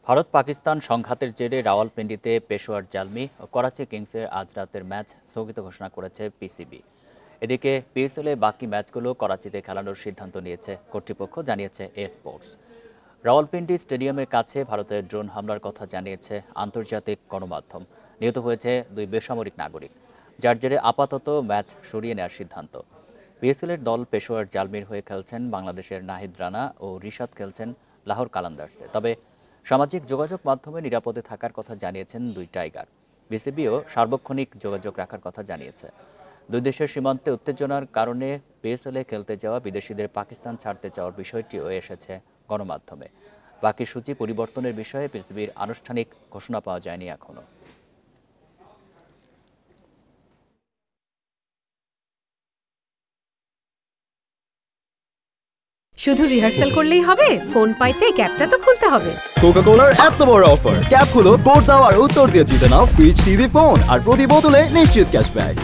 ভারত পাকিস্তান সংঘাতের জেরে রাওয়ালপিন্ডিতে পেশোয়ার জালমি ও করাচি কিংসের আজ রাতের ম্যাচ স্থগিত ঘোষণা করেছে পিসিবি। এদিকে পিএসএলে বাকি ম্যাচগুলো করাচিতে খেলানোর সিদ্ধান্ত নিয়েছে কর্তৃপক্ষ, জানিয়েছে এ স্পোর্টস। রাওয়ালপিন্ডি স্টেডিয়ামের কাছে ভারতের ড্রোন হামলার কথা জানিয়েছে আন্তর্জাতিক গণমাধ্যম। নিহত হয়েছে 2 বেসামরিক নাগরিক, যার জেরে আপাতত ম্যাচ সরিয়ে নেওয়ার সিদ্ধান্ত। পিএসএলের দল পেশোয়ার জালমির হয়ে খেলছেন বাংলাদেশের নাহিদ রানা ও রিশাদ খেলছেন লাহোর কালান্দার্সে। তবে সামাজিক যোগাযোগ মাধ্যমে নিরাপদে থাকার কথা জানিয়েছেন 2 টাইগার। বিসিবিও সার্বক্ষণিক যোগাযোগ রাখার কথা জানিয়েছে। 2 দেশের সীমান্তে উত্তেজনার কারণে পিএসএলে খেলতে যাওয়া বিদেশিদের পাকিস্তান ছাড়তে চাওয়ার বিষয়টিও এসেছে গণমাধ্যমে। বাকি সূচি পরিবর্তনের বিষয়ে পিসিবির আনুষ্ঠানিক ঘোষণা পাওয়া যায়নি এখনো। শুধু রিহার্সাল করলেই হবে? ফোন পাইতে ক্যাপটা তো খুলতে হবে। কোকা-কোলার এত বড় অফার, ক্যাপ খুলো, কোড দাও আর উত্তর দিয়ে জিতে নাও ফ্রিজ, টিভি, ফোন আর প্রতি বোতলে নিশ্চিত ক্যাশব্যাক।